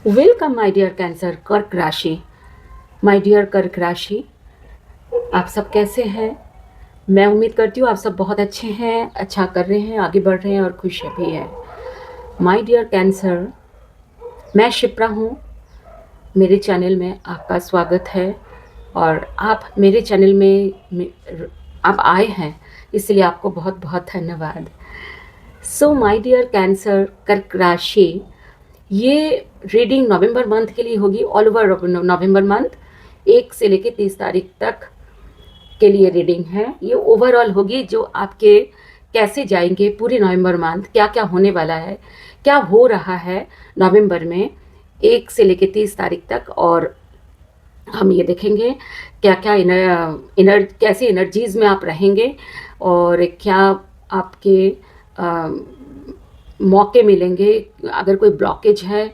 Welcome my dear cancer कर्क राशि। My dear कर्क राशि, आप सब कैसे हैं? मैं उम्मीद करती हूँ आप सब बहुत अच्छे हैं, अच्छा कर रहे हैं, आगे बढ़ रहे हैं और खुश भी हैं। माय डियर कैंसर, मैं शिप्रा हूँ। मेरे चैनल में आपका स्वागत है और आप मेरे चैनल आप आए हैं, इसलिए आपको बहुत बहुत धन्यवाद। सो माय डियर कैंसर कर्क राशि, ये रीडिंग नवंबर मंथ के लिए होगी, ऑल ओवर नवंबर मंथ 1 से लेके 30 तारीख तक के लिए रीडिंग है। ये ओवरऑल होगी जो आपके कैसे जाएंगे पूरे नवंबर मंथ, क्या क्या होने वाला है, क्या हो रहा है नवंबर में 1 से लेके 30 तारीख तक। और हम ये देखेंगे क्या क्या कैसे एनर्जीज में आप रहेंगे और क्या आपके मौके मिलेंगे। अगर कोई ब्लॉकेज है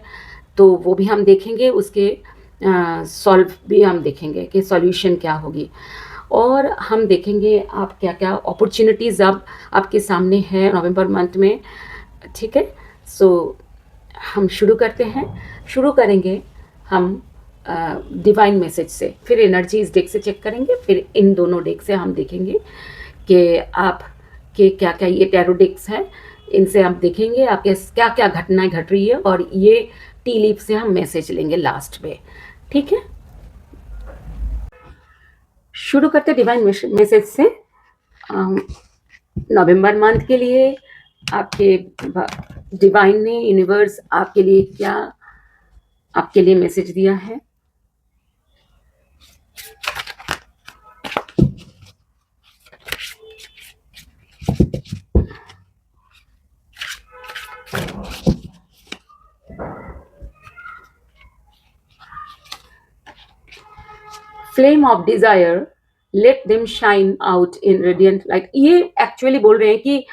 तो वो भी हम देखेंगे, उसके सॉल्व भी हम देखेंगे कि सॉल्यूशन क्या होगी। और हम देखेंगे आप क्या क्या अपॉर्चुनिटीज़ अब आपके सामने है नवंबर मंथ में। ठीक है, सो हम शुरू करते हैं। शुरू करेंगे हम डिवाइन मैसेज से, फिर एनर्जीज डेक से चेक करेंगे, फिर इन दोनों डेक से हम देखेंगे कि आप के क्या क्या, ये टैरो डेक्स हैं, इनसे हम देखेंगे आपके क्या क्या घटनाएं घट रही है और ये टी लीफ से हम मैसेज लेंगे लास्ट में। ठीक है, शुरू करते डिवाइन मैसेज से। नवंबर मंथ के लिए आपके डिवाइन ने, यूनिवर्स आपके लिए क्या आपके लिए मैसेज दिया है। Flame of desire, let them shine out in radiant light. ये एक्चुअली बोल रहे हैं कि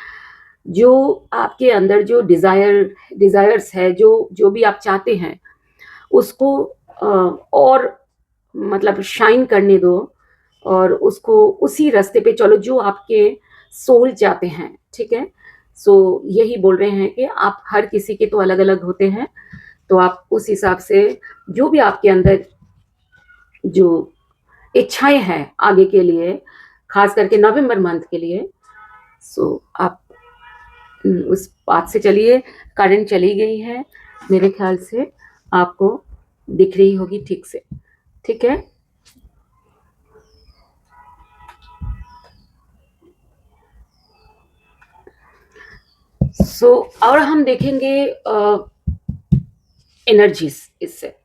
जो आपके अंदर जो डिजायर्स है, जो जो भी आप चाहते हैं उसको और मतलब शाइन करने दो और उसको उसी रास्ते पे चलो जो आपके सोल चाहते हैं। ठीक है, सो यही बोल रहे हैं कि आप हर किसी के तो अलग अलग होते हैं, तो आप उस हिसाब से जो भी आपके अंदर जो इच्छाएं हैं आगे के लिए, खास करके नवंबर मंथ के लिए, सो आप उस बात से चलिए। करंट चली गई है, मेरे ख्याल से आपको दिख रही होगी ठीक से। ठीक है, सो और हम देखेंगे एनर्जीज इससे।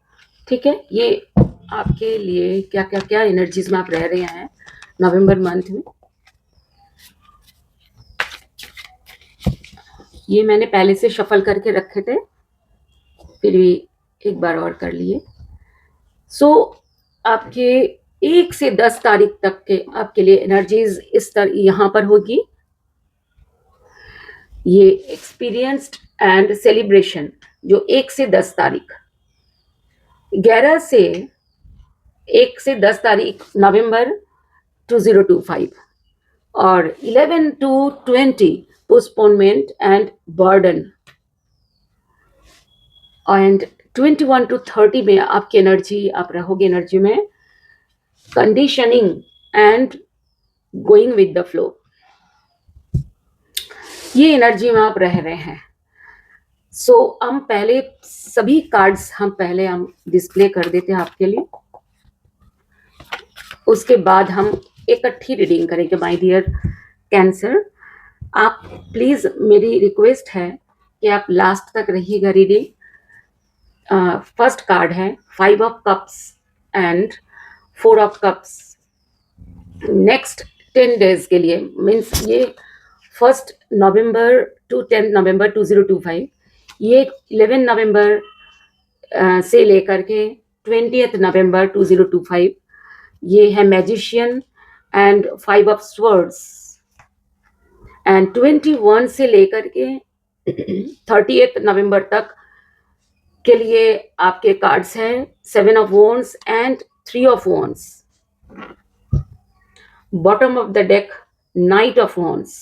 ठीक है, ये आपके लिए क्या क्या क्या एनर्जीज में आप रह रहे हैं नवंबर मंथ में। ये मैंने पहले से शफल करके रखे थे, फिर भी एक बार और कर लिए। सो आपके 1 से 10 तारीख तक के आपके लिए एनर्जीज इस तरह यहाँ पर होगी। ये एक्सपीरियंस्ड एंड सेलिब्रेशन जो 1 से 10 तारीख, 11 से 1 से 10 तारीख नवंबर 2025, और 11 to 20 postponement and burden, and 21 to 30 में आपकी एनर्जी, आप रहोगे एनर्जी में conditioning and going with the flow. ये एनर्जी में आप रह रहे हैं। सो हम पहले सभी कार्ड्स हम डिस्प्ले कर देते हैं आपके लिए, उसके बाद हम इकट्ठी रीडिंग करेंगे। माय डियर कैंसर, आप प्लीज, मेरी रिक्वेस्ट है कि आप लास्ट तक रहिएगा रीडिंग। फर्स्ट कार्ड है 5 of Cups and 4 of Cups। Next 10 days के लिए, मीन्स ये 1 नवंबर टू 10 नवंबर 2025, ये 11 नवंबर से लेकर के 20 नवंबर 2025, ये है magician and 5 of Swords। And 21 से लेकर के 30 नवंबर तक के लिए आपके कार्ड्स हैं 7 of Wands and 3 of Wands। Bottom of the deck Knight of Wands।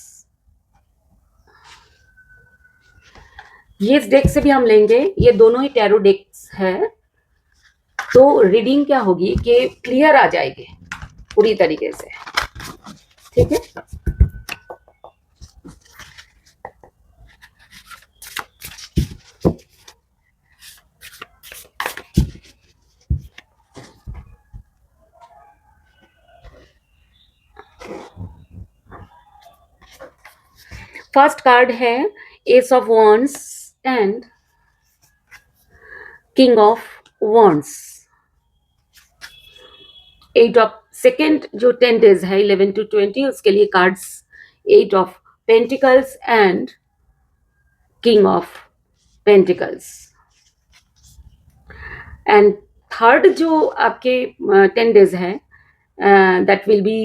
ये इस डेक से भी हम लेंगे, ये दोनों ही टैरो डेक्स है, तो रीडिंग क्या होगी कि क्लियर आ जाएगी पूरी तरीके से, ठीक है। फर्स्ट कार्ड है ace of wands and king of wands. Eight of second जो 10 डेज है 11 to 20, उसके लिए cards eight of pentacles and king of pentacles. And third जो आपके 10 डेज है that will be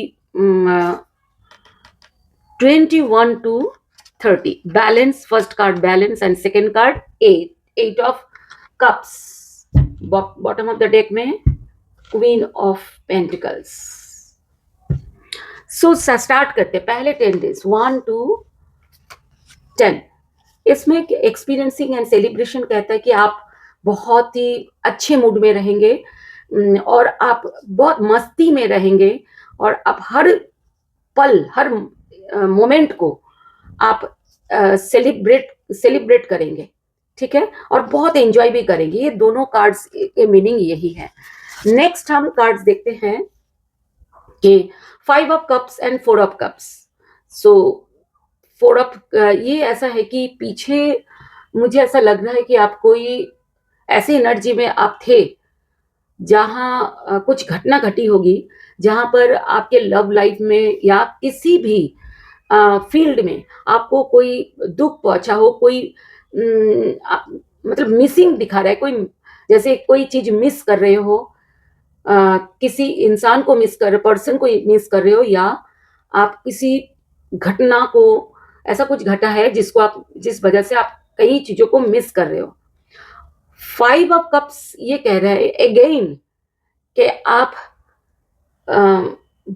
21 to 30. Balance, first card balance and second card 8. 8 of cups. Bottom of the deck में Queen of Pentacles. So start करते हैं पहले 10 days 1 to 10. इसमें experiencing and celebration कहता है कि आप बहुत ही अच्छे मूड में रहेंगे और आप बहुत मस्ती में रहेंगे और आप हर पल हर मोमेंट को आप सेलिब्रेट करेंगे, ठीक है, और बहुत एंजॉय भी करेंगे। ये दोनों कार्ड्स के मीनिंग यही है। नेक्स्ट हम कार्ड्स देखते हैं कि 5 of cups and 4 of cups. So 4 of ये ऐसा है कि पीछे मुझे ऐसा लग रहा है कि आप कोई ऐसी एनर्जी में आप थे जहां कुछ घटना घटी होगी, जहां पर आपके लव लाइफ में या किसी भी फील्ड में आपको कोई दुख पहुंचा हो, कोई मतलब मिसिंग दिखा रहा है, कोई जैसे कोई चीज मिस कर रहे हो, किसी इंसान को मिस कर रहे हो, पर्सन को मिस कर रहे हो, या आप किसी घटना को ऐसा कुछ घटा है जिसको आप जिस वजह से आप कई चीजों को मिस कर रहे हो। 5 ऑफ कप्स ये कह रहा है अगेन कि आप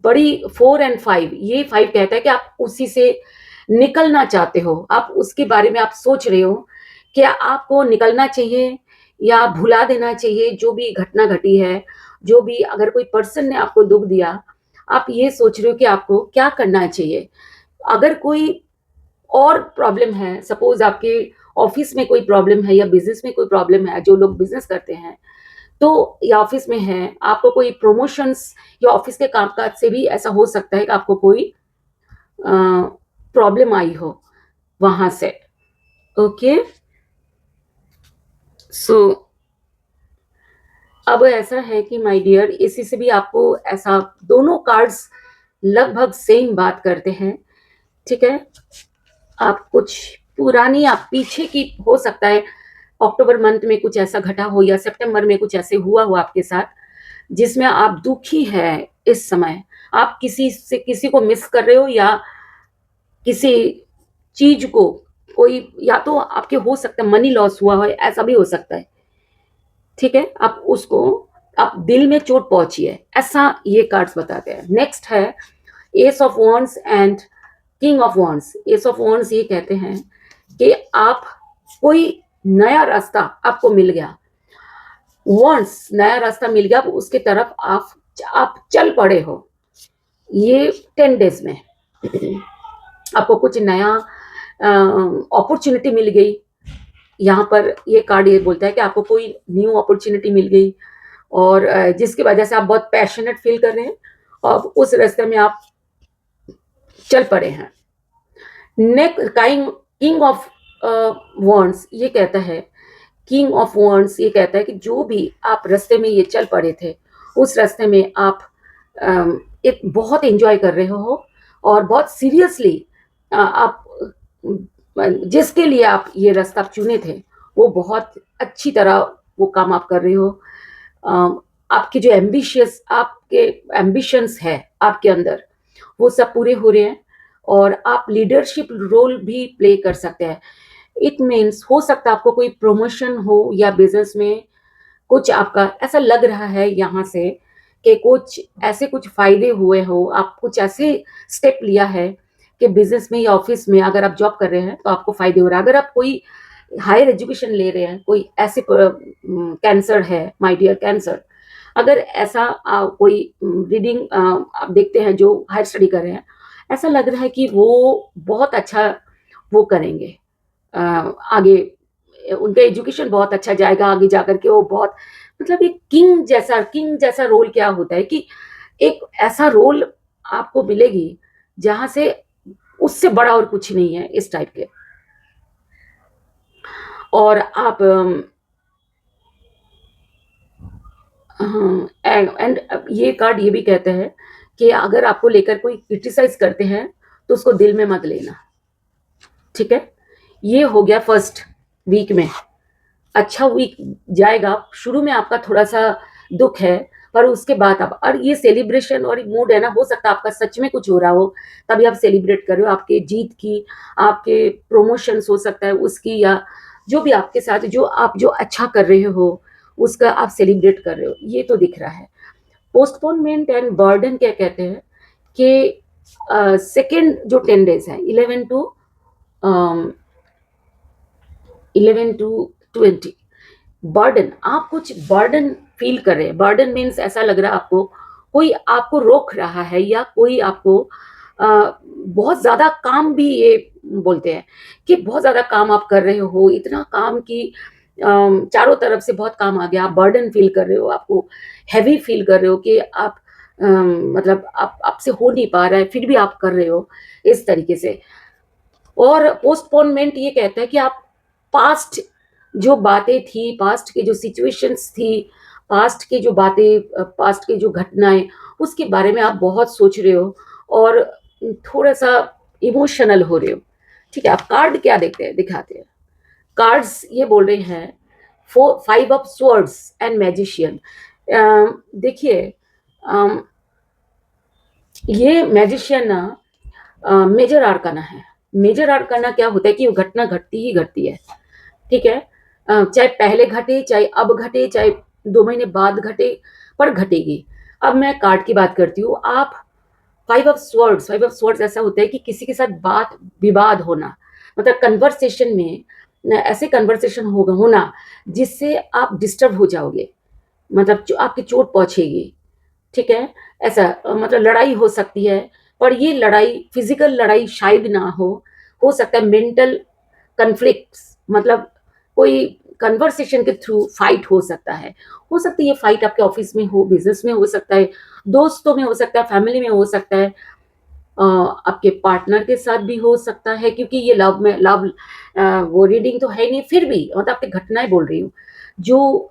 बड़ी 4 एंड 5, ये 5 कहता है कि आप उसी से निकलना चाहते हो, आप उसके बारे में आप सोच रहे हो कि आपको निकलना चाहिए या भुला देना चाहिए जो भी घटना घटी है, जो भी अगर कोई पर्सन ने आपको दुख दिया, आप ये सोच रहे हो कि आपको क्या करना चाहिए। अगर कोई और प्रॉब्लम है, सपोज आपके ऑफिस में कोई प्रॉब्लम है या बिजनेस में कोई प्रॉब्लम है, जो लोग बिजनेस करते हैं तो या ऑफिस में है, आपको कोई प्रमोशंस या ऑफिस के कामकाज से भी ऐसा हो सकता है कि आपको कोई प्रॉब्लम आई हो वहां से। ओके, सो अब ऐसा है कि माय डियर, इसी से भी आपको ऐसा दोनों कार्ड्स लगभग सेम बात करते हैं, ठीक है। आप कुछ पुरानी आप पीछे की हो सकता है, अक्टूबर मंथ में कुछ ऐसा घटा हो या सितंबर में कुछ ऐसे हुआ हो आपके साथ जिसमें आप दुखी है इस समय, आप किसी से किसी को मिस कर रहे हो या किसी चीज को कोई, या तो आपके हो सकता है मनी लॉस हुआ हो, ऐसा भी हो सकता है, ठीक है। आप उसको आप दिल में चोट पहुंची है, ऐसा ये कार्ड्स बताते हैं। नेक्स्ट है ace of wands and king of wands. S of wands ये कहते हैं कि आप कोई नया रास्ता आपको मिल गया, वॉन्ड्स नया रास्ता मिल गया, उसके तरफ आप चल पड़े हो। ये 10 डेज में आपको कुछ नया अपॉर्चुनिटी मिल गई। यहाँ पर ये कार्ड ये बोलता है कि आपको कोई न्यू अपॉर्चुनिटी मिल गई और जिसकी वजह से आप बहुत पैशनेट फील कर रहे हैं और उस रास्ते में आप चल पड़े हैं। नेक्स्ट किंग ऑफ वॉन्ड्स ये कहता है, किंग ऑफ वॉन्ड्स ये कहता है कि जो भी आप रास्ते में ये चल पड़े थे, उस रास्ते में आप एक बहुत एंजॉय कर रहे हो और बहुत सीरियसली आप जिसके लिए आप ये रास्ता चुने थे वो बहुत अच्छी तरह वो काम आप कर रहे हो। आपके जो आपके एम्बिशंस है आपके अंदर, वो सब पूरे हो रहे हैं और आप लीडरशिप रोल भी प्ले कर सकते हैं। इट मीन्स हो सकता है आपको कोई प्रमोशन हो या बिजनेस में कुछ आपका ऐसा लग रहा है यहाँ से कि कुछ ऐसे कुछ फायदे हुए हो, आप कुछ ऐसे स्टेप लिया है कि बिजनेस में या ऑफिस में अगर आप जॉब कर रहे हैं तो आपको फायदे हो रहा है। अगर आप कोई हायर एजुकेशन ले रहे हैं, कोई ऐसे कैंसर है, माय डियर कैंसर, अगर ऐसा कोई रीडिंग आप देखते हैं जो हायर स्टडी कर रहे हैं, ऐसा लग रहा है कि वो बहुत अच्छा वो करेंगे, आगे उनका एजुकेशन बहुत अच्छा जाएगा, आगे जाकर के वो बहुत मतलब एक किंग जैसा रोल क्या होता है कि एक ऐसा रोल आपको मिलेगी जहां से उससे बड़ा और कुछ नहीं है इस टाइप के। और आप एंड ये कार्ड ये भी कहते हैं कि अगर आपको लेकर कोई क्रिटिसाइज करते हैं तो उसको दिल में मत लेना, ठीक है। ये हो गया फर्स्ट वीक में। अच्छा वीक जाएगा, शुरू में आपका थोड़ा सा दुख है, पर उसके बाद आप, और ये सेलिब्रेशन और मूड है ना, हो सकता है आपका सच में कुछ हो रहा हो तभी आप सेलिब्रेट कर रहे हो, आपके जीत की, आपके प्रमोशंस हो सकता है उसकी, या जो भी आपके साथ जो आप जो अच्छा कर रहे हो उसका आप सेलिब्रेट कर रहे हो, ये तो दिख रहा है। पोस्टपोनमेंट एंड बर्डन क्या कहते हैं कि सेकेंड जो 10 डेज है, 11 to 20, बर्डन, आप कुछ बर्डन फील कर रहे हैं। बर्डन मीन्स ऐसा लग रहा है आपको कोई आपको रोक रहा है, या कोई आपको बहुत ज्यादा काम भी, ये बोलते हैं कि बहुत ज्यादा काम आप कर रहे हो, इतना काम की चारों तरफ से बहुत काम आ गया, आप बर्डन फील कर रहे हो, आपको हैवी फील कर रहे हो कि आप मतलब आप आपसे हो नहीं पा रहा है, फिर भी आप कर रहे हो इस तरीके से। और पोस्टपोनमेंट ये कहता है कि आप पास्ट जो बातें थी, पास्ट की जो सिचुएशंस थी, पास्ट की जो बातें, पास्ट की जो घटनाएं, उसके बारे में आप बहुत सोच रहे हो और थोड़ा सा इमोशनल हो रहे हो, ठीक है। आप कार्ड क्या देखते हैं, दिखाते हैं। कार्ड्स ये बोल रहे हैं 5 ऑफ स्वॉर्ड्स एंड मैजिशियन। देखिए, अम, ये मैजिशियन ना मेजर आर्काना है। मेजर आर्काना क्या होता है कि वो घटना घटती ही घटती है, ठीक है। चाहे पहले घटे, चाहे अब घटे, चाहे 2 महीने बाद घटे, पर घटेगी। अब मैं कार्ड की बात करती हूँ। आप फाइव ऑफ स्वर्ड्स ऐसा होता है कि किसी के साथ बात विवाद होना, मतलब कन्वर्सेशन में ऐसे कन्वर्सेशन होगा होना जिससे आप डिस्टर्ब हो जाओगे, मतलब जो आपकी चोट पहुंचेगी, ठीक है। ऐसा मतलब लड़ाई हो सकती है, पर ये लड़ाई फिजिकल लड़ाई शायद ना हो सकता है मेंटल कन्फ्लिक्ट्स, मतलब कोई कन्वर्सेशन के थ्रू फाइट हो सकती है ये फाइट आपके ऑफिस में हो, बिजनेस में हो सकता है, दोस्तों में हो सकता है, फैमिली में हो सकता है, आपके पार्टनर के साथ भी हो सकता है, क्योंकि ये लव वो रीडिंग तो है नहीं, फिर भी मतलब आपकी घटनाएं बोल रही हूँ। जो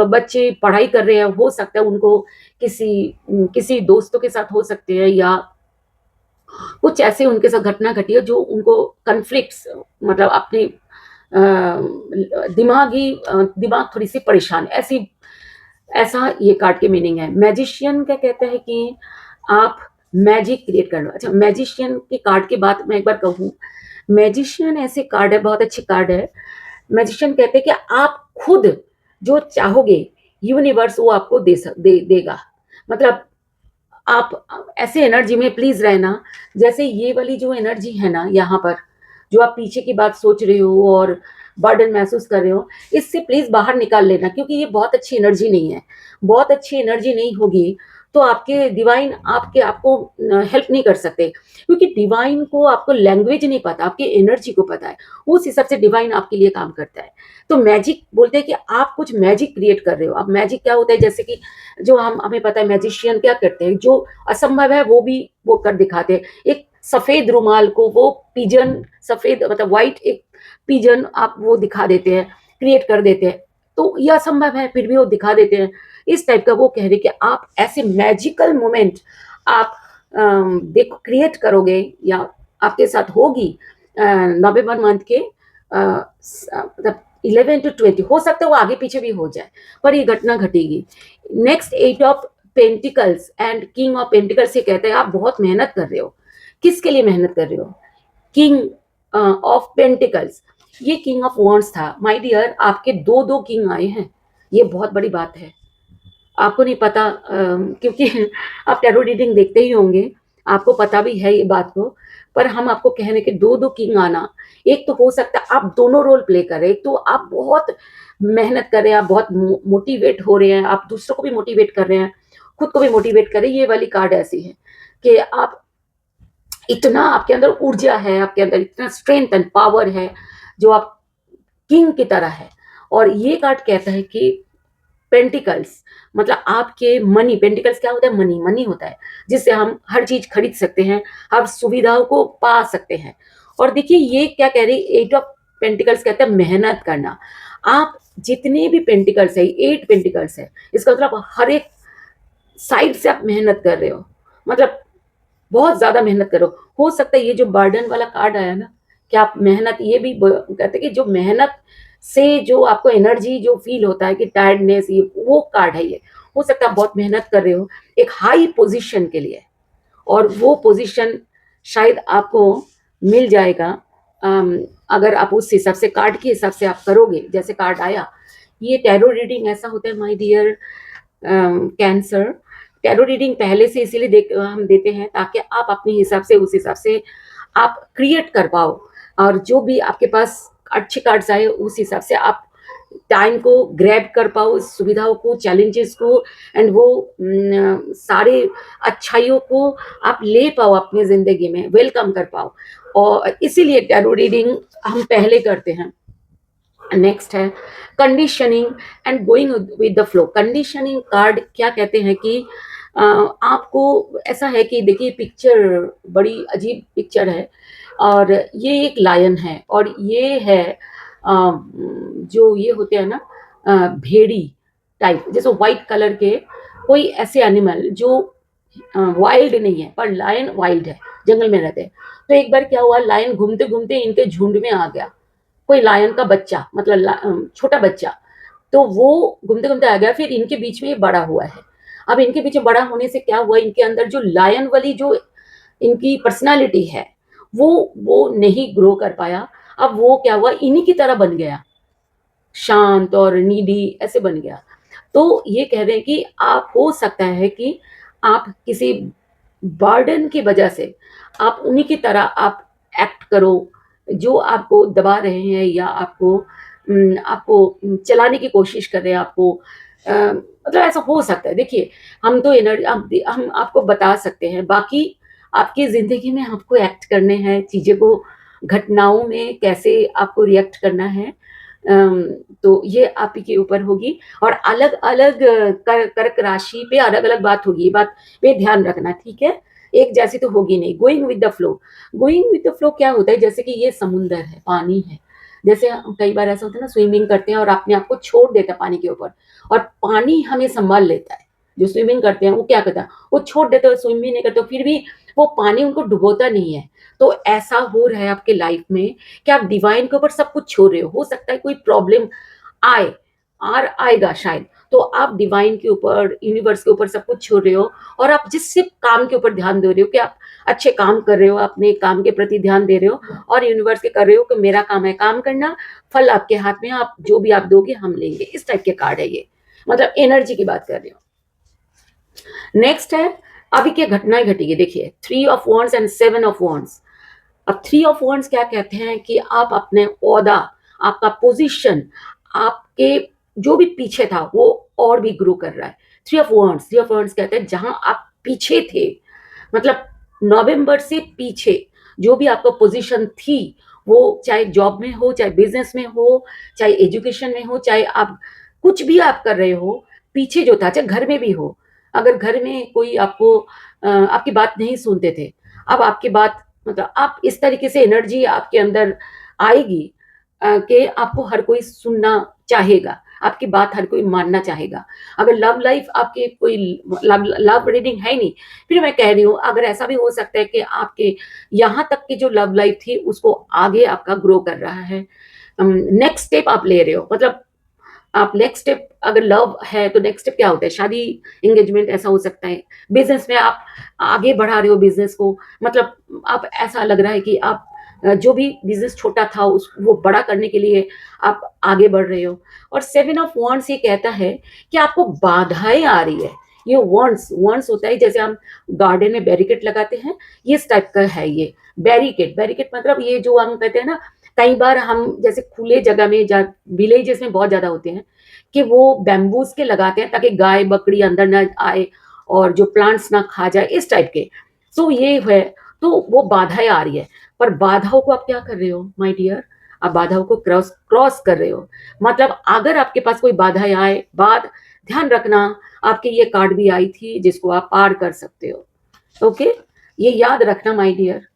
बच्चे पढ़ाई कर रहे हैं, हो सकता है उनको किसी किसी दोस्तों के साथ हो सकते हैं, या कुछ ऐसे उनके साथ घटना घटी है जो उनको कन्फ्लिक्ट्स, मतलब अपने दिमाग थोड़ी सी परेशान, ऐसी ऐसा ये कार्ड के मीनिंग है। मैजिशियन क्या कहता है कि आप मैजिक क्रिएट करना। अच्छा, मैजिशियन के कार्ड के बाद मैं एक बार कहूँ, मैजिशियन ऐसे कार्ड है, बहुत अच्छे कार्ड है। मैजिशियन कहते हैं कि आप खुद जो चाहोगे यूनिवर्स वो आपको देगा, मतलब आप ऐसे एनर्जी में प्लीज रहना, जैसे ये वाली जो एनर्जी है ना यहाँ पर, जो आप पीछे की बात सोच रहे हो और बर्डन महसूस कर रहे हो, इससे प्लीज बाहर निकाल लेना, क्योंकि ये बहुत अच्छी एनर्जी नहीं है। बहुत अच्छी एनर्जी नहीं होगी तो आपके डिवाइन आपको हेल्प नहीं कर सकते, क्योंकि डिवाइन को आपको लैंग्वेज नहीं पता, आपकी एनर्जी को पता है, उस हिसाब से डिवाइन आपके लिए काम करता है। तो मैजिक बोलते हैं कि आप कुछ मैजिक क्रिएट कर रहे हो। अब मैजिक क्या होता है, जैसे कि जो हमें पता है मैजिशियन क्या करते हैं, जो असंभव है वो भी वो कर दिखाते हैं। एक सफेद रुमाल को वो पिजन, सफेद मतलब व्हाइट एक पिजन आप वो दिखा देते हैं, क्रिएट कर देते हैं, तो ये असंभव है फिर भी वो दिखा देते हैं। इस टाइप का वो कह रहे कि आप ऐसे मैजिकल मोमेंट आप देखो क्रिएट करोगे, या आपके साथ होगी नवंबर मंथ के मतलब 11 to 20, हो सकता है वो आगे पीछे भी हो जाए, पर ये घटना घटेगी। Next 8 of pentacles and king of pentacles से कहते हैं आप बहुत मेहनत कर रहे हो। किसके लिए मेहनत कर रहे हो? किंग ऑफ पेंटिकल्स, ये किंग ऑफ वॉन्ड्स था माय डियर, आपके दो दो किंग आए हैं, ये बहुत बड़ी बात है। आपको नहीं पता क्योंकि आप टैरो रीडिंग देखते ही होंगे, आपको पता भी है ये बात को, पर हम आपको कह रहे हैं कि 2-2 किंग आना, एक तो हो सकता है आप दोनों रोल प्ले कर रहे हैं, एक तो आप बहुत मेहनत कर रहे हैं, आप बहुत मोटिवेट हो रहे हैं, आप दूसरों को भी मोटिवेट कर रहे हैं, खुद को भी मोटिवेट कर रहे हैं। ये वाली कार्ड ऐसी है कि आप इतना आपके अंदर ऊर्जा है, आपके अंदर इतना स्ट्रेंथ एंड पावर है, जो आप किंग की तरह है। और ये कार्ड कहता है कि पेंटिकल्स मतलब आपके मनी, पेंटिकल्स क्या होता है? मनी, मनी होता है जिससे हम हर चीज खरीद सकते हैं, हर सुविधाओं को पा सकते हैं। और देखिए ये क्या कह रही, एट ऑफ पेंटिकल्स कहते हैं मेहनत करना। आप जितने भी पेंटिकल्स है, 8 पेंटिकल्स है, इसका मतलब हर एक साइड से आप मेहनत कर रहे हो, मतलब बहुत ज्यादा मेहनत करो। हो सकता है ये जो बर्डन वाला कार्ड आया ना, कि आप मेहनत, ये भी कहते हैं कि जो मेहनत से जो आपको एनर्जी जो फील होता है कि टायर्डनेस, ये वो कार्ड है। ये हो सकता है आप बहुत मेहनत कर रहे हो एक हाई पोजीशन के लिए, और वो पोजीशन शायद आपको मिल जाएगा। अगर आप उस हिसाब से कार्ड के हिसाब से आप करोगे, जैसे कार्ड आया। ये टैरो रीडिंग ऐसा होता है my dear Cancer, tarot reading पहले से इसीलिए हम देते हैं ताकि आप अपने हिसाब से, उस हिसाब से आप क्रिएट कर पाओ, और जो भी आपके पास अच्छे कार्ड्स आए उस हिसाब से आप टाइम को ग्रैब कर पाओ, सुविधाओं को, चैलेंजेस को, एंड वो सारे अच्छाइयों को आप ले पाओ अपनी जिंदगी में, वेलकम कर पाओ। और इसीलिए टैरो रीडिंग हम पहले करते हैं। नेक्स्ट है conditioning and going with the flow. Conditioning card क्या कहते हैं कि आपको ऐसा है कि देखिए पिक्चर बड़ी अजीब पिक्चर है, और ये एक लायन है, और ये है जो ये होते हैं ना भेड़ी टाइप, जैसे व्हाइट कलर के कोई ऐसे एनिमल जो वाइल्ड नहीं है, पर लायन वाइल्ड है, जंगल में रहते हैं। तो एक बार क्या हुआ, लायन घूमते घूमते इनके झुंड में आ गया, कोई लायन का बच्चा, मतलब छोटा बच्चा। तो वो घूमते घूमते आ गया, फिर इनके बीच में ये बड़ा हुआ है। अब इनके बीच में बड़ा होने से क्या हुआ, इनके अंदर जो लायन वाली जो इनकी पर्सनालिटी है, वो नहीं ग्रो कर पाया। अब वो क्या हुआ, इन्हीं की तरह बन गया, शांत और नीडी ऐसे बन गया। तो ये कह रहे हैं कि आप, हो सकता है कि आप किसी बर्डन की वजह से आप उन्हीं की तरह आप एक्ट करो, जो आपको दबा रहे हैं, या आपको चलाने की कोशिश कर रहे हैं, आपको मतलब ऐसा हो सकता है। देखिए हम तो एनर्जी हम आपको बता सकते हैं, बाकी आपकी ज़िंदगी में आपको एक्ट करने हैं, चीज़ें को, घटनाओं में कैसे आपको रिएक्ट करना है। तो ये आप ही के ऊपर होगी, और अलग-अलग कर्क राशि पे अलग-अलग बात होगी, ये बात पे ध्यान रखना, ठीक है? एक जैसी तो होगी नहीं। Going with the flow, going with the flow क्या होता है, जैसे कि ये समुंदर है, पानी है। जैसे कई बार ऐसा होता है ना, स्विमिंग करते हैं और अपने आप को छोड़ देते हैं पानी के ऊपर, और पानी हमें सँभाल लेता है। जो स्विमिंग करते हैं वो क्या करता है, वो छोड़ देते हैं, स्विम भी नहीं करते, फिर भी वो पानी उनको डुबोता नहीं है। तो ऐसा हो रहा है आपके लाइफ में कि आप डिवाइन के ऊपर सब कुछ छोड़ रहे हो सकता है कोई प्रॉब्लम आए, और आएगा शायद, तो आप डिवाइन के ऊपर, यूनिवर्स के ऊपर सब कुछ छोड़ रहे हो, और आप जिस सिर्फ काम के ऊपर ध्यान दे रहे हो कि आप अच्छे काम कर रहे हो, अपने काम के प्रति ध्यान दे रहे हो, और यूनिवर्स के कर रहे हो कि मेरा काम है काम करना, फल आपके हाथ में, आप जो भी आप दोगे हम लेंगे, इस टाइप के कार्ड है ये, मतलब एनर्जी की बात कर रहे हो। नेक्स्ट है, अभी क्या घटनाएं घटी है, देखिए 3 of wands and 7 of wands. अब 3 ऑफ वॉन्ड्स क्या कहते हैं कि आप अपने ओहदा, आपका पोजीशन, आपके जो भी पीछे था वो और भी ग्रो कर रहा है। 3 ऑफ वॉन्ड्स कहते हैं जहां आप पीछे थे, मतलब नवंबर से पीछे जो भी आपका पोजीशन थी, वो चाहे जॉब में हो, चाहे बिजनेस में हो, चाहे एजुकेशन में हो, चाहे आप कुछ भी आप कर रहे हो, पीछे जो था, चाहे घर में भी हो, अगर घर में कोई आपको आपकी बात नहीं सुनते थे, अब आपकी बात, मतलब आप इस तरीके से एनर्जी आपके अंदर आएगी कि आपको हर कोई सुनना चाहेगा, आपकी बात हर कोई मानना चाहेगा। अगर लव लाइफ आपके कोई लव लव रीडिंग है नहीं, फिर मैं कह रही हूँ अगर ऐसा भी हो सकता है कि आपके यहाँ तक की जो लव लाइफ थी उसको आगे आपका ग्रो कर रहा है। नेक्स्ट स्टेप आप ले रहे हो, मतलब आप नेक्स्ट स्टेप, अगर लव है तो नेक्स्ट स्टेप क्या होता है, शादी, एंगेजमेंट, ऐसा हो सकता है। बिजनेस में आप आगे बढ़ा रहे हो बिजनेस को, मतलब आप, ऐसा लग रहा है कि आप जो भी बिजनेस छोटा था उस वो बड़ा करने के लिए आप आगे बढ़ रहे हो। और 7 ऑफ वॉन्ड्स ये कहता है कि आपको बाधाएं आ रही है, ये वॉन्ड्स वॉन्ड्स होता है जैसे हम गार्डन में बैरिकेड लगाते हैं, ये इस टाइप का है ये बैरिकेड। बैरिकेड मतलब ये जो हम कहते हैं ना, कई बार हम जैसे खुले जगह में विलेजेस में बहुत ज्यादा होते हैं कि वो बैम्बूज के लगाते हैं ताकि गाय बकरी अंदर ना आए और जो प्लांट्स ना खा जाए, इस टाइप के। तो ये है, तो वो बाधाएं आ रही है, पर बाधाओं को आप क्या कर रहे हो माय डियर, आप बाधाओं को क्रॉस क्रॉस कर रहे हो। मतलब अगर आपके पास कोई बाधाएं आए, बाद ध्यान रखना, आपके ये कार्ड भी आई थी जिसको आप पार कर सकते हो। ओके, ये याद रखना माय डियर।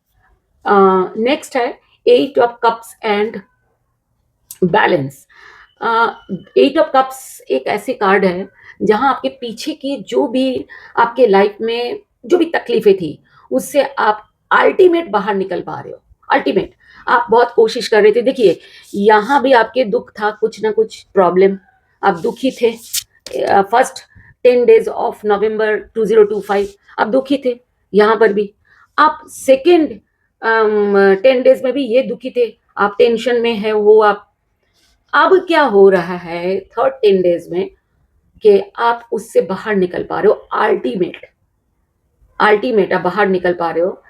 नेक्स्ट है 8 of cups and balance. Eight of cups एक ऐसे कार्ड है जहां आपके पीछे की जो भी आपके लाइफ में जो भी तकलीफें थी, उससे आप अल्टीमेट बाहर निकल पा रहे हो। अल्टीमेट, आप बहुत कोशिश कर रहे थे। देखिए, यहाँ भी आपके दुख था, कुछ ना कुछ प्रॉब्लम, आप दुखी थे। फर्स्ट 10 days ऑफ नवंबर 2025 आप दुखी थे, यहाँ पर भी। आप सेकेंड 10 days में भी ये दुखी थे, आप टेंशन में है, वो आप। अब क्या हो रहा है थर्ड 10 days में कि आप उससे बाहर निकल पा रहे हो। अल्टीमेट, अल्टीमेट आप बाहर निकल पा रहे हो।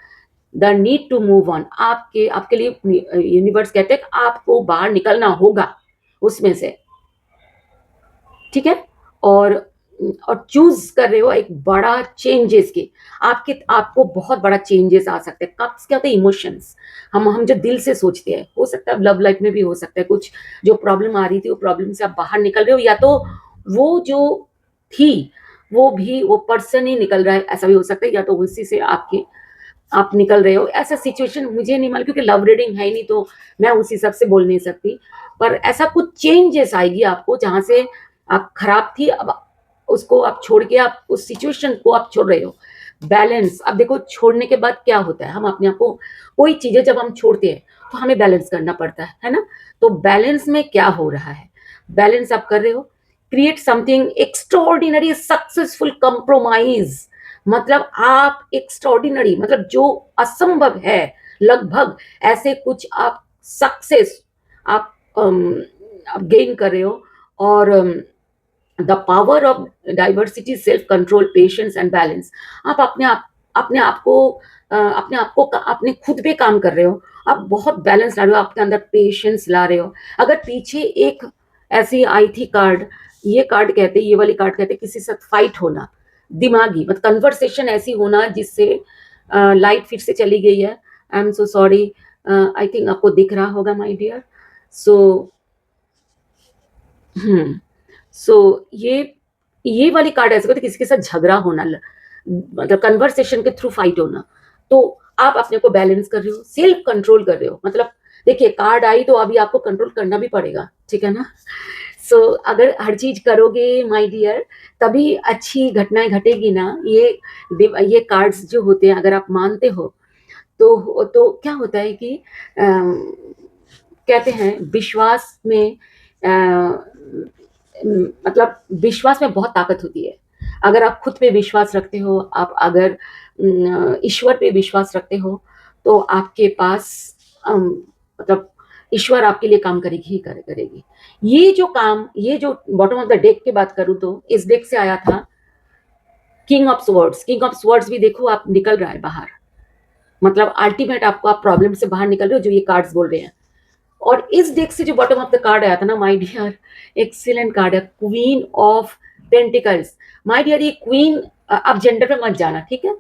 The need to move on, आपके आपके लिए यूनिवर्स कहते हैं कि आपको बाहर निकलना होगा उसमें से, ठीक है। और चूज कर रहे हो एक बड़ा चेंजेस की, आपके आपको बहुत बड़ा चेंजेस आ सकते हैं। कप्स क्या होते हैं, इमोशंस, हम जो दिल से सोचते हैं। हो सकता है लव लाइफ में भी हो सकता है कुछ जो प्रॉब्लम आ रही थी, वो प्रॉब्लम से आप बाहर निकल रहे हो, या तो वो जो थी वो भी वो पर्सन ही निकल रहा है, ऐसा भी हो सकता है, या तो उसी से आपके आप निकल रहे हो। ऐसा सिचुएशन मुझे नहीं मालूम क्योंकि लव रीडिंग है ही नहीं, तो मैं उस हिसाब से बोल नहीं सकती। पर ऐसा कुछ चेंजेस आएगी आपको जहां से आप खराब थी, अब उसको आप छोड़ के आप उस सिचुएशन को आप छोड़ रहे हो। बैलेंस, अब देखो छोड़ने के बाद क्या होता है, हम अपने आप को कोई चीजें जब हम छोड़ते हैं तो हमें बैलेंस करना पड़ता है ना। तो बैलेंस में क्या हो रहा है, बैलेंस आप कर रहे हो। Create something extraordinary successful compromise, मतलब आप एक्स्ट्रॉर्डिनरी, मतलब जो असंभव है लगभग, ऐसे कुछ आप सक्सेस आप आप गेन कर रहे हो। और the power of diversity, self control, patience and balance, आप अपने आप को अपने खुद पे काम कर रहे हो। आप बहुत बैलेंस ला रहे हो, आपके अंदर पेशेंस ला रहे हो। अगर पीछे एक ऐसी आई थी कार्ड, ये कार्ड कहते, ये वाली कार्ड कहते किसी से फाइट होना, दिमागी मतलब कन्वर्सेशन ऐसी होना जिससे लाइट फिर से चली गई है। I am so sorry, I think आपको दिख रहा होगा माय डियर। सो सो ये वाली कार्ड ऐसे होती है किसी के साथ झगड़ा होना, मतलब कन्वर्सेशन के थ्रू फाइट होना। तो आप अपने को बैलेंस कर रहे हो, सेल्फ कंट्रोल कर रहे हो। मतलब देखिए कार्ड आई तो अभी आपको कंट्रोल करना भी पड़ेगा, ठीक है ना। अगर हर चीज करोगे माय डियर, तभी अच्छी घटनाएं घटेगी ना। ये कार्ड्स जो होते हैं, अगर आप मानते हो तो क्या होता है कि कहते हैं विश्वास में मतलब विश्वास में बहुत ताकत होती है। अगर आप खुद पे विश्वास रखते हो, आप अगर ईश्वर पे विश्वास रखते हो, तो आपके पास मतलब ईश्वर आपके लिए काम करेगी ही करेगी। ये जो बॉटम ऑफ द डेक की बात करूं तो इस डेक से आया था king of swords. King of swords भी देखो आप निकल रहा है बाहर, मतलब अल्टीमेट आपको आप प्रॉब्लम से बाहर निकल रहे हो, जो ये कार्ड्स बोल रहे हैं। और इस डेक से जो बॉटम ऑफ द कार्ड आया था ना माय डियर, एक्सीलेंट कार्ड है, queen of pentacles. My dear ये क्वीन, आप जेंडर पे मत जाना, ठीक है।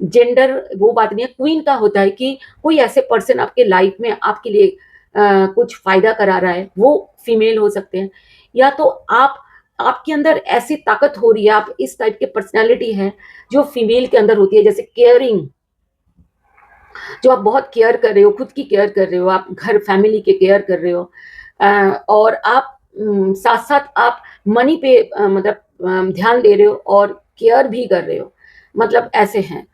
जेंडर वो बात नहीं है। क्वीन का होता है कि कोई ऐसे पर्सन आपके लाइफ में आपके लिए कुछ फायदा करा रहा है, वो फीमेल हो सकते हैं, या तो आपके अंदर ऐसी ताकत हो रही है, आप इस टाइप के पर्सनैलिटी है जो फीमेल के अंदर होती है, जैसे केयरिंग, जो आप बहुत केयर कर रहे हो, खुद की केयर कर रहे हो, आप घर फैमिली के केयर कर रहे हो। और आप साथ साथ आप मनी पे मतलब ध्यान दे रहे हो और केयर भी कर रहे हो, मतलब ऐसे हैं।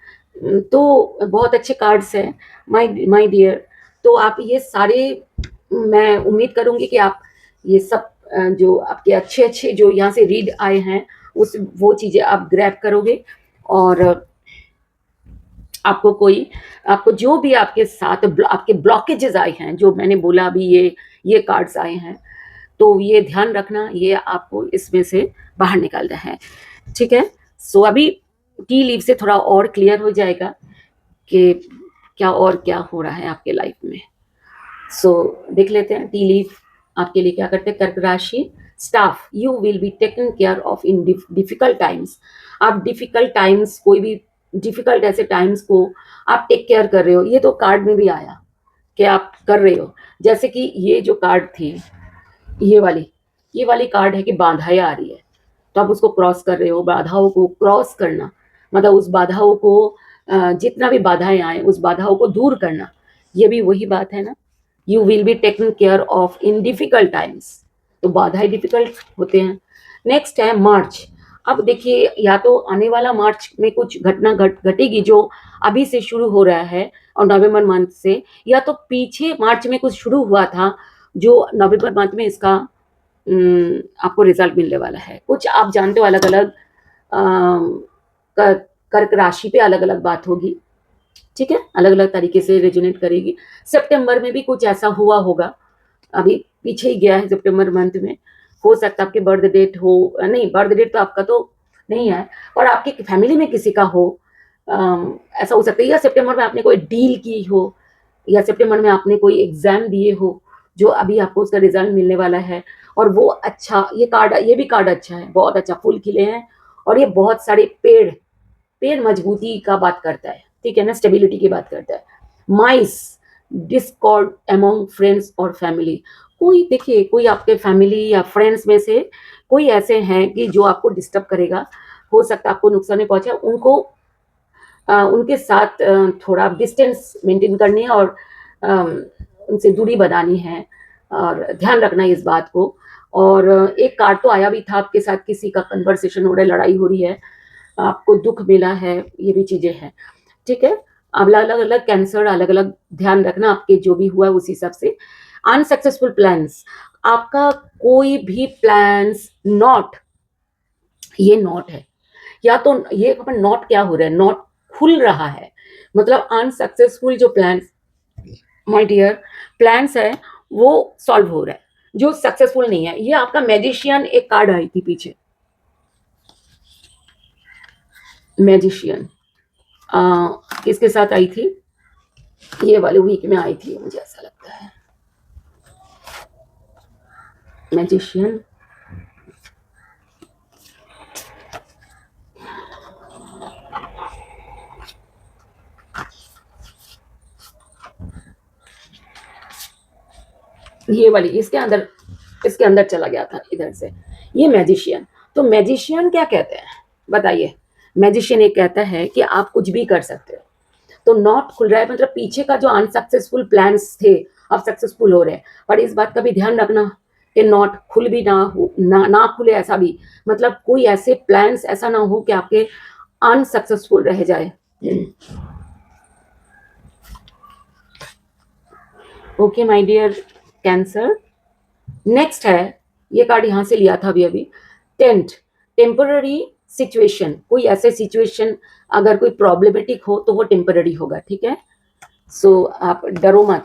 तो बहुत अच्छे कार्ड्स हैं माय माय डियर। तो आप ये सारे, मैं उम्मीद करूंगी कि आप ये सब जो आपके अच्छे अच्छे जो यहाँ से रीड आए हैं, उस वो चीजें आप ग्रैब करोगे। और आपको जो भी आपके साथ आपके ब्लॉकेजेस आए हैं, जो मैंने बोला अभी, ये कार्ड्स आए हैं, तो ये ध्यान रखना, ये आपको इसमें से बाहर निकालना है, ठीक है। सो अभी टी लीव से थोड़ा और क्लियर हो जाएगा कि क्या और क्या हो रहा है आपके लाइफ में। सो देख लेते हैं टी लीव आपके लिए क्या करते हैं। कर्क राशि, staff, you will be taken care of in difficult times. आप डिफिकल्ट टाइम्स, कोई भी डिफिकल्ट ऐसे टाइम्स को आप टेक केयर कर रहे हो। ये तो कार्ड में भी आया कि आप कर रहे हो। जैसे कि ये जो कार्ड थी, ये वाली ये वाली कार्ड है कि बाधाएं आ रही है, तो आप उसको क्रॉस कर रहे हो। बाधाओं को क्रॉस करना मतलब उस बाधाओं को जितना भी बाधाएं आए उस बाधाओं को दूर करना, ये भी वही बात है ना। You will be taken care of in difficult times, तो बाधाएं डिफिकल्ट होते हैं। नेक्स्ट है मार्च। अब देखिए, या तो आने वाला मार्च में कुछ घटना घटेगी जो अभी से शुरू हो रहा है और नवंबर मंथ से, या तो पीछे मार्च में कुछ शुरू हुआ था जो नवंबर मंथ में इसका आपको रिजल्ट मिलने वाला है। कुछ आप जानते हो, अलग अलग कर्क राशि पे अलग अलग बात होगी, ठीक है, अलग अलग तरीके से रेजोनेट करेगी। सितंबर में भी कुछ ऐसा हुआ होगा, अभी पीछे ही गया है सितंबर मंथ में। हो सकता है आपके बर्थ डेट हो, नहीं बर्थ डेट तो आपका तो नहीं है, और आपकी फैमिली में किसी का हो, ऐसा हो सकता है। या सितंबर में आपने कोई डील की हो, या सितंबर में आपने कोई एग्जाम दिए हो जो अभी आपको उसका रिजल्ट मिलने वाला है। और वो अच्छा, ये भी कार्ड अच्छा है, बहुत अच्छा, फूल खिले हैं और ये बहुत सारे पेड़ पेड़ मजबूती का बात करता है, ठीक है ना, स्टेबिलिटी की बात करता है। माइस, डिस्कॉर्ड अमंग फ्रेंड्स और फैमिली। कोई देखिए, कोई आपके फैमिली या फ्रेंड्स में से कोई ऐसे हैं कि जो आपको डिस्टर्ब करेगा, हो सकता है आपको नुकसान नहीं पहुंचे, उनको उनके साथ थोड़ा डिस्टेंस मेंटेन करनी है और उनसे दूरी बनानी है, और ध्यान रखना है इस बात को। और एक कार्ड तो आया भी था, आपके साथ किसी का कन्वर्सेशन हो रहा है, लड़ाई हो रही है, आपको दुख मिला है, ये भी चीजें हैं, ठीक है। अलग अलग अलग कैंसर, अलग अलग ध्यान रखना आपके जो भी हुआ है उस हिसाब से। अनसक्सेसफुल प्लान्स, आपका कोई भी प्लान्स नॉट, ये नॉट है, या तो ये अपन नॉट क्या हो रहा है, नॉट खुल रहा है, मतलब अनसक्सेसफुल जो प्लान, माय डियर, प्लान्स है वो सॉल्व हो रहा है, जो सक्सेसफुल नहीं है। ये आपका मैजिशियन एक कार्ड आई थी पीछे, मैजिशियन किसके साथ आई थी, ये वाले वीक में आई थी मुझे ऐसा लगता है, मैजिशियन। ये वाली इसके अंदर चला गया था इधर से, ये मैजिशियन। तो मैजिशियन क्या कहते हैं बताइए। मैजिशियन ये कहता है कि आप कुछ भी कर सकते हो। तो नॉट खुल रहा है, मतलब पीछे का जो अनसक्सेसफुल प्लान्स थे अब सक्सेसफुल हो रहे हैं। पर इस बात का भी ध्यान रखना कि नॉट खुल भी ना हो, ना खुले, ऐसा भी, मतलब कोई ऐसे प्लान्स ऐसा ना हो कि आपके अनसक्सेसफुल रह जाए। Okay my dear Cancer. Next है, ये कार्ड यहां से लिया था अभी अभी, टेंट, टेम्पररी सिचुएशन। कोई ऐसे सिचुएशन अगर कोई प्रॉब्लमेटिक हो तो वो टेम्पररी होगा, ठीक है। सो आप डरो मत,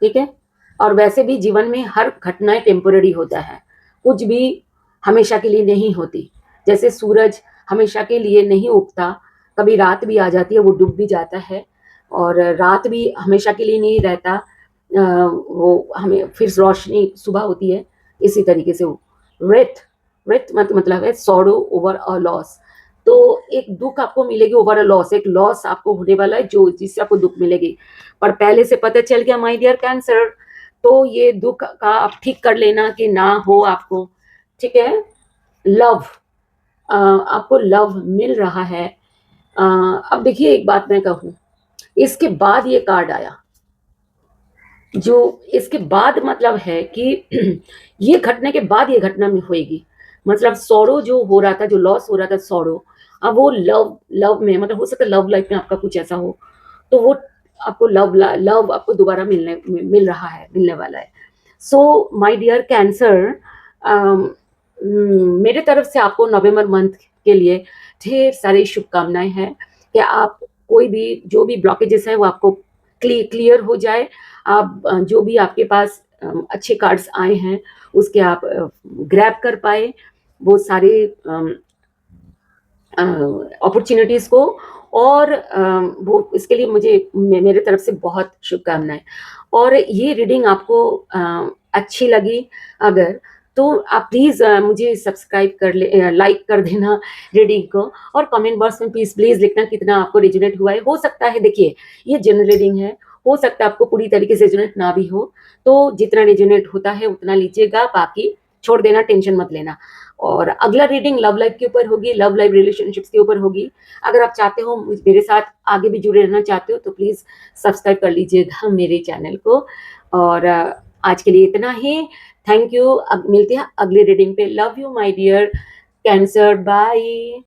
ठीक है। और वैसे भी जीवन में हर घटनाएं टेम्पररी होता है, कुछ भी हमेशा के लिए नहीं होती। जैसे सूरज हमेशा के लिए नहीं उगता, कभी रात भी आ जाती है, वो डूब भी जाता है, और रात भी हमेशा के लिए नहीं रहता, वो हमें फिर रोशनी सुबह होती है। इसी तरीके से वो रेथ, मतलब है सॉरो ओवर अ लॉस। तो एक दुख आपको मिलेगी ओवर अ लॉस, एक लॉस आपको होने वाला है जो जिससे आपको दुख मिलेगी। पर पहले से पता चल गया माय डियर कैंसर, तो ये दुख का आप ठीक कर लेना कि ना हो आपको, ठीक है। लव, आपको लव मिल रहा है। अब देखिए एक बात मैं कहूँ, इसके बाद ये कार्ड आया, जो इसके बाद मतलब है कि ये घटने के बाद ये घटना में होएगी। मतलब सौरो जो हो रहा था, जो लॉस हो रहा था सौरो, अब वो लव लव में, मतलब हो सकता है लव लाइफ में आपका कुछ ऐसा हो, तो वो आपको लव आपको दोबारा मिल रहा है, मिलने वाला है। सो माय डियर कैंसर, मेरे तरफ से आपको नवंबर मंथ के लिए ढेर सारी शुभकामनाएं हैं कि आप कोई भी जो भी ब्लॉकेजेस है वो आपको क्लियर हो जाए। आप जो भी आपके पास अच्छे कार्ड्स आए हैं उसके आप ग्रैब कर पाए, वो सारे अपॉर्च्युनिटीज़ को, और वो इसके लिए मुझे मेरे तरफ से बहुत शुभकामनाएँ। और ये रीडिंग आपको अच्छी लगी अगर, तो आप प्लीज़ मुझे सब्सक्राइब कर लाइक कर देना रीडिंग को, और कमेंट बॉक्स में प्लीज़ प्लीज़ लिखना कितना आपको रेज़ोनेट हुआ है। हो सकता है, देखिए, ये जनरल रीडिंग है, हो सकता है आपको पूरी तरीके से रेज़ोनेट ना भी हो, तो जितना रेज़ोनेट होता है उतना लीजिएगा, बाकी छोड़ देना, टेंशन मत लेना। और अगला रीडिंग लव लाइफ के ऊपर होगी, लव लाइफ रिलेशनशिप्स के ऊपर होगी। अगर आप चाहते हो मेरे साथ आगे भी जुड़े रहना चाहते हो, तो प्लीज़ सब्सक्राइब कर लीजिएगा मेरे चैनल को। और आज के लिए इतना ही। Thank you. अब मिलते हैं अगली रीडिंग पे। Love you my dear Cancer, bye.